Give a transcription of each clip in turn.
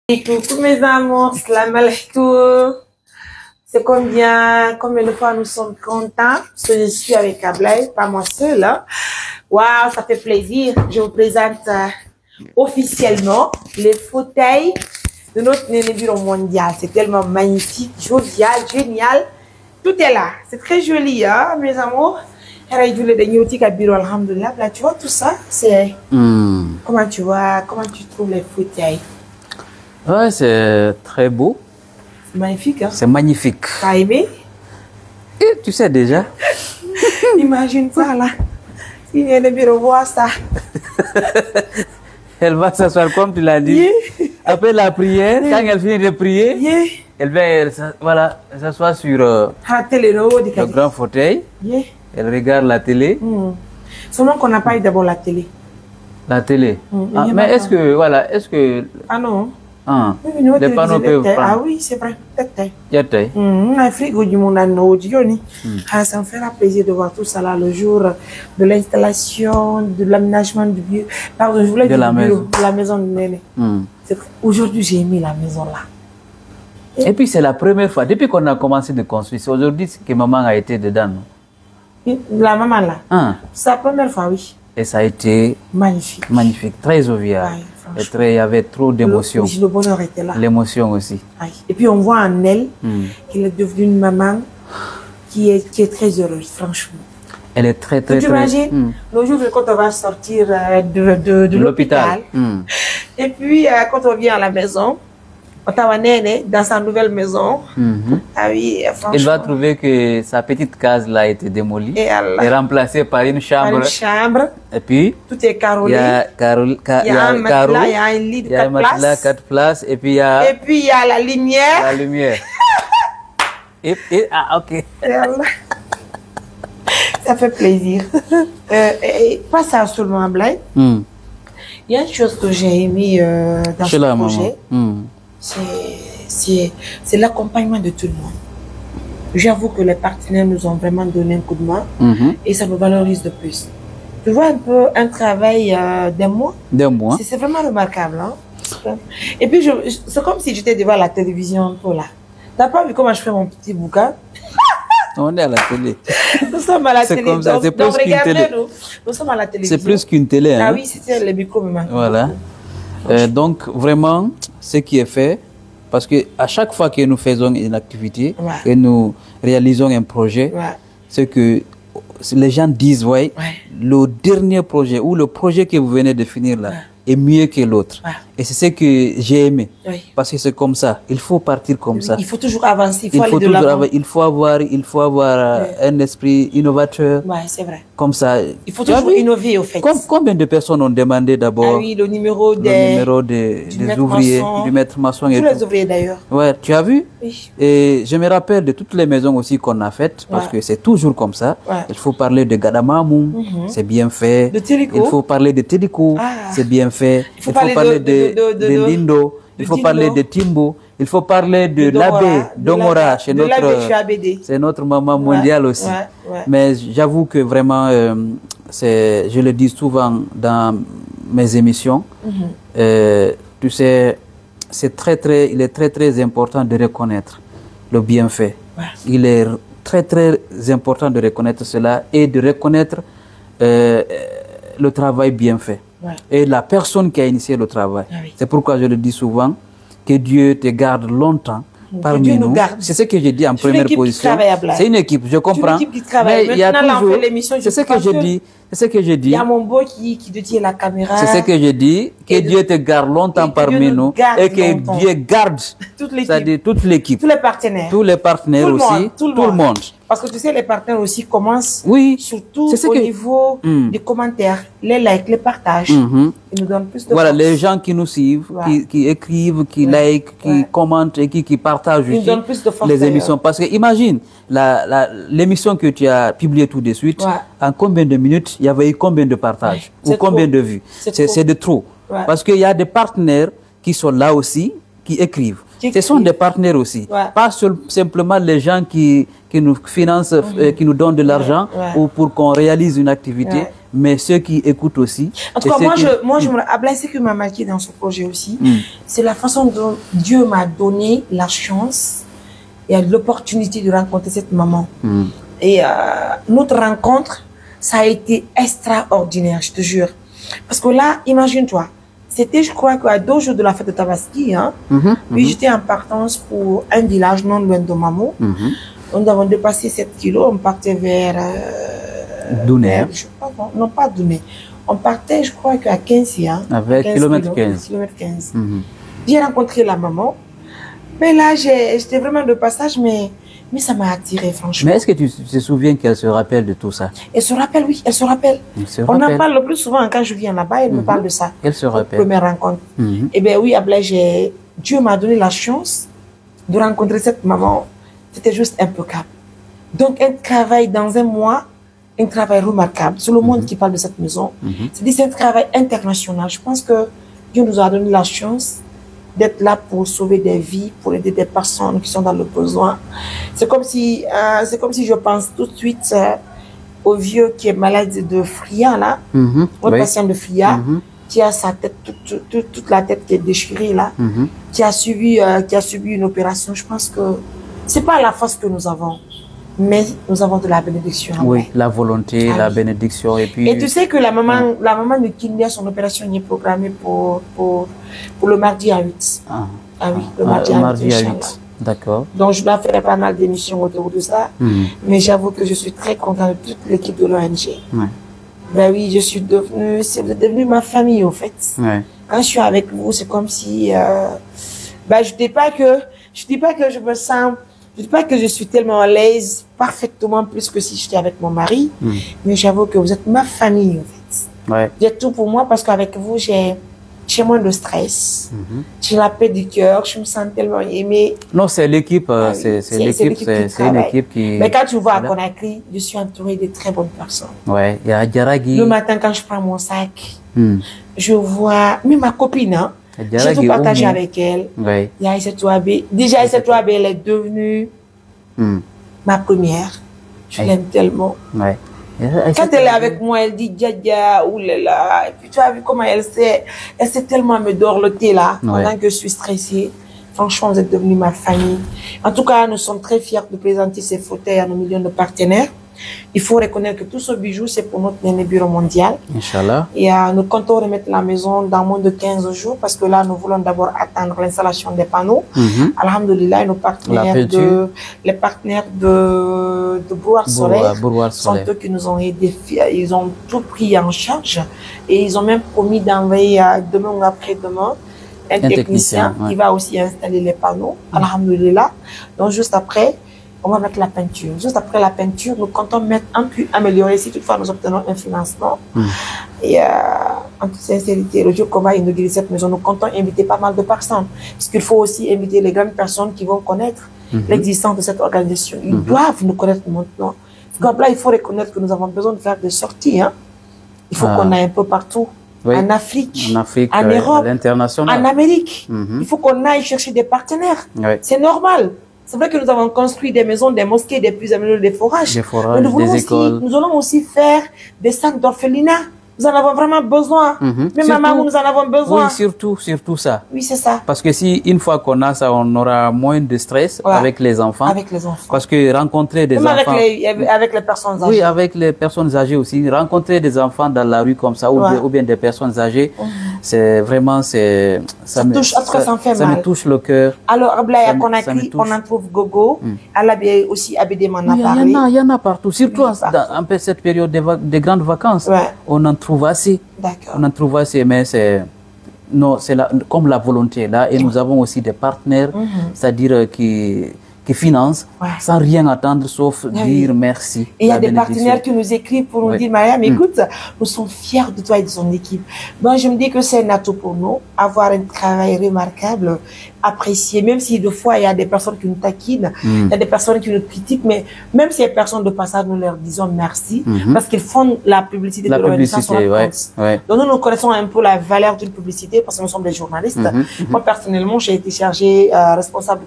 Et coucou mes amours, salam alaikum. C'est combien de fois nous sommes contents, parce que je suis avec Ablaye, pas moi seule. Hein. Waouh, ça fait plaisir. Je vous présente officiellement les fauteuils de notre Néné Bureau mondial. C'est tellement magnifique, jovial, génial. Tout est là. C'est très joli, hein, mes amours. Là, tu vois tout ça, c'est... Comment tu vois, comment tu trouves les fauteuils? Ouais, c'est très beau. C'est magnifique, hein? C'est magnifique. T'as aimé? Et tu sais déjà. Imagine ça, là. Si Néné Bureau voit ça. Elle va s'asseoir comme tu l'as dit. Yeah. Après la prière, quand elle finit de prier, Yeah. elle va voilà, s'asseoir sur le grand fauteuil. Yeah. Elle regarde la télé. Seulement qu'on n'a pas eu d'abord la télé. La télé. Ah, mais est-ce que, voilà, est-ce que... Ah non. Ah, Oui, les panneaux peuvent prendre. Ah oui, c'est vrai. Il y a taille. Afrique du monde ça me fera plaisir de voir tout ça là le jour de l'installation, de l'aménagement du bureau. Pardon, je voulais dire du bureau, de la maison de Néné. Aujourd'hui, j'ai aimé la maison là. Et puis c'est la première fois, depuis qu'on a commencé de construire, c'est aujourd'hui que maman a été dedans. La maman là, c'est la première fois, oui. Et ça a été magnifique. Magnifique, très jovial. Ouais, il y avait trop d'émotions. Le bonheur était là. L'émotion aussi. Ouais. Et puis on voit en elle qu'elle est devenue une maman qui est très heureuse, franchement. Elle est très. Tu imagines, le jour quand on va sortir de l'hôpital, et puis quand on vient à la maison, on t'a Néné dans sa nouvelle maison. Ah oui, franchement. Il va trouver que sa petite case là a été démolie et remplacée par une chambre. Et puis, tout est carrelé. Il y a un matelas, il y a un lit de 4 places. Et puis il y a la lumière. La lumière. Ok. Ça fait plaisir. Et pas ça seulement, Blaye. Il y a une chose que j'ai aimé dans ce projet. C'est l'accompagnement de tout le monde. J'avoue que les partenaires nous ont vraiment donné un coup de main et ça nous valorise de plus. Tu vois un peu un travail d'un mois. C'est vraiment remarquable. Hein? Et puis, c'est comme si j'étais devant la télévision un peu là. T'as pas vu comment je fais mon petit bouquin? On est à la télé. Nous sommes à la télé. Comme ça, c'est plus qu'une télé. Nous sommes à la télévision. C'est plus qu'une télé. Hein? Ah oui, c'était les micros. Voilà. Donc, vraiment, ce qui est fait, parce que à chaque fois que nous faisons une activité, que nous réalisons un projet, c'est que les gens disent, le dernier projet ou le projet que vous venez de finir là est mieux que l'autre. Et c'est ce que j'ai aimé. Parce que c'est comme ça. Il faut partir comme ça. Il faut toujours avancer. Il faut avoir un esprit innovateur. C'est vrai. Comme ça. Il faut toujours innover au fait. Combien de personnes ont demandé d'abord le numéro des ouvriers, du maître maçon et tous les ouvriers d'ailleurs. Ouais, tu as vu? Oui. Et je me rappelle de toutes les maisons aussi qu'on a faites, parce que c'est toujours comme ça. Il faut parler de Gadamamou, c'est bien fait. Il faut parler de Téliko, c'est bien fait. Il faut parler de Lindo, il faut parler de Timbo, il faut parler de l'abbé Dongora, c'est notre maman mondiale aussi. Mais j'avoue que vraiment, je le dis souvent dans mes émissions, tu sais, il est très important de reconnaître le bienfait. Il est très important de reconnaître cela et de reconnaître le travail bien fait. Et la personne qui a initié le travail. C'est pourquoi je le dis souvent, que Dieu te garde longtemps parmi nous. C'est ce que j'ai dit en première position. C'est une équipe, je comprends. Mais il y a toujours... C'est ce que je dis. C'est ce que je dis. Il y a mon beau qui te tient la caméra. C'est ce que je dis. Que Dieu te garde longtemps parmi nous. Et que Dieu garde toute l'équipe. Tous les partenaires. Tous les partenaires aussi. Tout le monde. Parce que tu sais, les partenaires aussi commencent, surtout au niveau des commentaires, les likes, les partages. Ils nous donnent plus de force. Les gens qui nous suivent, qui écrivent, qui likent, qui commentent et qui partagent aussi les émissions. Parce que imagine, l'émission que tu as publiée tout de suite, en combien de minutes, il y avait eu combien de partages ou combien de vues? C'est de trop. Parce qu'il y a des partenaires qui sont là aussi, qui écrivent. Ce sont des partenaires aussi. Pas simplement les gens qui nous financent, qui nous donnent de l'argent ou pour qu'on réalise une activité, mais ceux qui écoutent aussi. En tout cas, moi, je me rappelle ce qui m'a marqué dans ce projet aussi. C'est la façon dont Dieu m'a donné la chance et l'opportunité de rencontrer cette maman. Et notre rencontre, ça a été extraordinaire, je te jure. Parce que là, imagine-toi, c'était, je crois, qu'à 2 jours de la fête de Tabaski, hein, puis j'étais en partance pour un village non loin de Mamou. Nous avons dépassé 7 kilos, on partait vers... Douné. Non, pas Douné. On partait, je crois, qu'à 15 ans. Avec kilomètre 15. J'ai rencontré la maman. Mais là, j'étais vraiment de passage, mais ça m'a attiré, franchement. Mais est-ce que tu te souviens qu'elle se rappelle de tout ça? Elle se rappelle, oui, elle se rappelle. On en parle le plus souvent quand je viens là-bas, elle me parle de ça. Elle se rappelle. Première rencontre. Eh bien oui, après, Dieu m'a donné la chance de rencontrer cette maman. C'était juste impeccable. Donc, un travail dans un mois, un travail remarquable. C'est le monde qui parle de cette maison. C'est un travail international. Je pense que Dieu nous a donné la chance d'être là pour sauver des vies, pour aider des personnes qui sont dans le besoin. C'est comme si je pense tout de suite au vieux qui est malade de Fria, là, au patient de Fria, qui a sa tête, toute la tête qui est déchirée, là, qui a subi une opération. Je pense que c'est pas la force que nous avons, mais nous avons de la bénédiction. Oui, la volonté, la bénédiction. Et puis... Et tu sais que la maman de Kindia, son opération est programmée pour le mardi à 8. Ah oui, le mardi à 8. D'accord. Donc, je dois faire pas mal d'émissions autour de ça. Mais j'avoue que je suis très contente de toute l'équipe de l'ONG. Ben oui, c'est devenu ma famille, au fait. Quand je suis avec vous, c'est comme si, je dis pas que je me sens, je dis pas que je suis tellement à l'aise parfaitement plus que si j'étais avec mon mari. Mais j'avoue que vous êtes ma famille, en fait. Vous êtes tout pour moi parce qu'avec vous, j'ai moins de stress. J'ai la paix du cœur, je me sens tellement aimée. Non, c'est l'équipe, c'est une équipe qui... Mais quand tu vois à Conakry, je suis entourée de très bonnes personnes. Ouais, il y a Djaragui. Le matin, quand je prends mon sac, je vois, même ma copine, hein, j'ai tout partagé avec elle. Il y a Aïssatou Touabé. Déjà, Aïssatou Touabé, elle est devenue ma première. Je l'aime tellement. Quand elle est avec moi, elle dit Dja, oulala. Et puis tu as vu comment elle sait tellement me dorloter là, pendant que je suis stressée. Franchement, vous êtes devenus ma famille. En tout cas, nous sommes très fiers de présenter ces fauteuils à nos millions de partenaires. Il faut reconnaître que tout ce bijou, c'est pour notre Néné Bureau Mondial. Inch'Allah. Et nous comptons remettre la maison dans moins de 15 jours parce que là, nous voulons d'abord attendre l'installation des panneaux. Alhamdulillah, nos partenaires les partenaires de Brouard Soleil sont eux qui nous ont aidés. Ils ont tout pris en charge et ils ont même promis d'envoyer demain ou après-demain un technicien qui va aussi installer les panneaux. Alhamdulillah. Donc, juste après, on va mettre la peinture. Juste après la peinture, nous comptons mettre améliorer si toutefois nous obtenons un financement. Et en toute sincérité, le jour qu'on va inaugurer cette maison, nous comptons inviter pas mal de personnes. Parce qu'il faut aussi inviter les grandes personnes qui vont connaître l'existence de cette organisation. Ils doivent nous connaître maintenant. Parce que là, il faut reconnaître que nous avons besoin de faire des sorties. Hein. Il faut qu'on aille un peu partout. En Afrique, en Europe, à l'international, en Amérique. Il faut qu'on aille chercher des partenaires. C'est normal. C'est vrai que nous avons construit des maisons, des mosquées, des plus améliorés, des forages. Des écoles. Nous allons aussi faire des sacs d'orphelinat. Nous en avons vraiment besoin. Même maman, nous en avons besoin. Oui, surtout ça. Oui, c'est ça. Parce que si une fois qu'on a ça, on aura moins de stress avec les enfants. Avec les enfants. Parce que rencontrer des enfants... Avec les personnes âgées. Oui, avec les personnes âgées aussi. Rencontrer des enfants dans la rue comme ça, ou bien des personnes âgées, c'est vraiment... Ça me touche le cœur. Alors, à Conakry, on en trouve Gogo. À l'Abé aussi, Abédé m'en a parlé. Il y en a partout. Surtout dans cette période de grandes vacances. On en trouve assez. On en trouve assez, mais c'est comme la volonté là. Et nous avons aussi des partenaires, c'est-à-dire qui financent sans rien attendre sauf dire merci. Et il y a des partenaires qui nous écrivent pour nous dire Mariam, écoute, nous sommes fiers de toi et de son équipe. Moi, je me dis que c'est un atout pour nous, avoir un travail remarquable, apprécié, même si des fois il y a des personnes qui nous taquinent, il y a des personnes qui nous critiquent, mais même si les personnes de passage, nous leur disons merci parce qu'ils font la publicité de l'organisation. Donc nous connaissons un peu la valeur d'une publicité parce que nous sommes des journalistes. Moi personnellement, j'ai été chargée responsable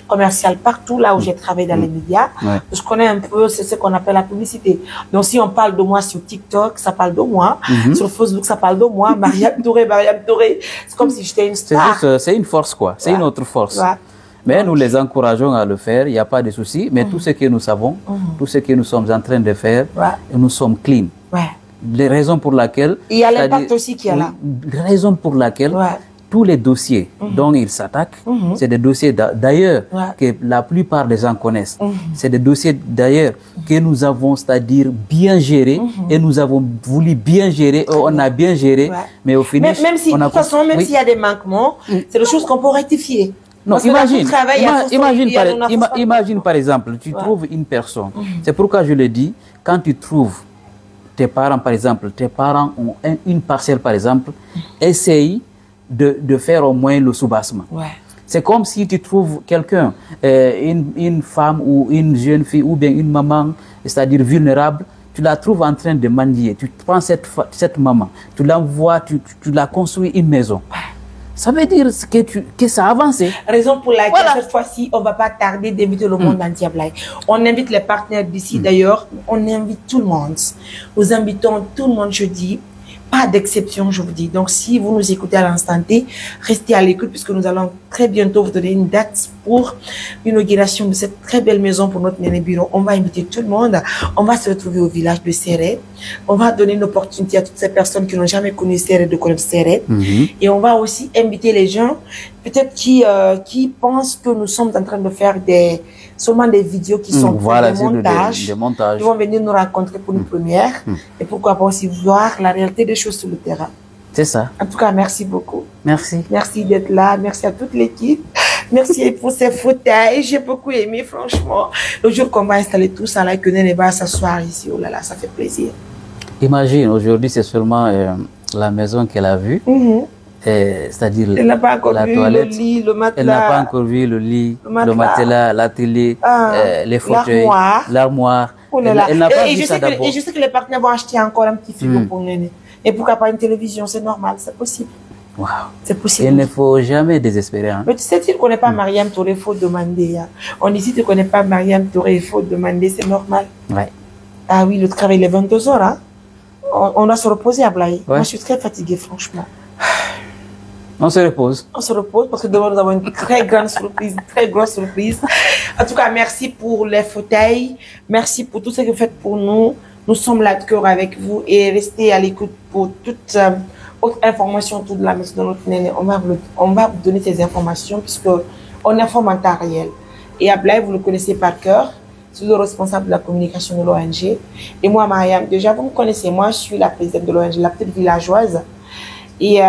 commercial partout là où j'ai travaillé dans les médias. Je connais un peu ce qu'on appelle la publicité. Donc si on parle de moi sur TikTok, ça parle de moi. Sur Facebook, ça parle de moi. Mariam Touré. C'est comme si j'étais une star. C'est une force quoi. C'est une autre force. Mais nous les encourageons à le faire, il n'y a pas de souci. Mais tout ce que nous savons, tout ce que nous sommes en train de faire, nous sommes clean. Les raisons pour lesquelles... Il y a l'impact aussi qui est là. Les raisons pour lesquelles tous les dossiers dont ils s'attaquent, c'est des dossiers d'ailleurs que la plupart des gens connaissent. C'est des dossiers d'ailleurs que nous avons, c'est-à-dire bien gérés, et nous avons voulu bien gérer, on a bien géré, mais au final... Même si, de toute façon, même s'il y a des manquements, c'est des choses qu'on peut rectifier. Non, imagine par exemple, tu trouves une personne. C'est pourquoi je le dis, quand tu trouves tes parents, par exemple, tes parents ont une parcelle, par exemple, essaye de faire au moins le soubassement. C'est comme si tu trouves quelqu'un, une femme ou une jeune fille ou bien une maman, c'est-à-dire vulnérable, tu la trouves en train de mendier. Tu prends cette maman, tu l'envoies, tu la construis une maison. Ça veut dire que ça a avancé. Raison pour laquelle cette fois-ci, on ne va pas tarder d'inviter le monde entier. On invite les partenaires d'ici. D'ailleurs, on invite tout le monde. Nous invitons tout le monde jeudi. Pas d'exception, je vous dis. Donc, si vous nous écoutez à l'instant T, restez à l'écoute puisque nous allons très bientôt vous donner une date pour l'inauguration de cette très belle maison pour notre Néné Bureau. On va inviter tout le monde. On va se retrouver au village de Séré. On va donner une opportunité à toutes ces personnes qui n'ont jamais connu Séré de connaître Séré. Et on va aussi inviter les gens, peut-être qui pensent que nous sommes en train de faire seulement des vidéos qui sont des montages. Ils vont venir nous rencontrer pour une première. Et pourquoi pas aussi voir la réalité des choses sur le terrain. C'est ça. En tout cas, merci beaucoup. Merci. Merci d'être là. Merci à toute l'équipe. Merci pour ces fauteuils. J'ai beaucoup aimé, franchement. Le jour qu'on va installer tout ça, là, que Néné va s'asseoir ici, oh là là, ça fait plaisir. Imagine, aujourd'hui, c'est seulement la maison qu'elle a vue. C'est-à-dire la toilette, le lit, le matelas. Elle n'a pas encore vu le lit, le matelas, la télé, les fauteuils, l'armoire. Oh là là. Elle n'a pas vu ça d'abord. Et je sais que les partenaires vont acheter encore un petit frigo pour Néné. Et pourquoi pas une télévision, c'est normal, c'est possible. Wow. C'est possible. Il ne faut jamais désespérer. Hein. Mais tu sais, tu ne connais pas Mariam Touré, il faut demander. Hein. On ici, tu ne connais pas Mariam Touré, il faut demander, c'est normal. Ah oui, le travail, il est 22 h. Hein. On doit se reposer à Blaye. Moi, je suis très fatiguée, franchement. On se repose. On se repose parce que demain, nous avons une très grande surprise, une très grosse surprise. En tout cas, merci pour les fauteuils. Merci pour tout ce que vous faites pour nous. Nous sommes là de cœur avec vous et restez à l'écoute pour toute autre information autour de la maison de notre Néné. On va vous donner ces informations puisque on informe en temps réel. Et Ablaye, vous le connaissez par cœur. C'est le responsable de la communication de l'ONG. Et moi, Mariam, déjà, vous me connaissez. Moi, je suis la présidente de l'ONG, la petite villageoise. Et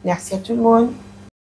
merci à tout le monde.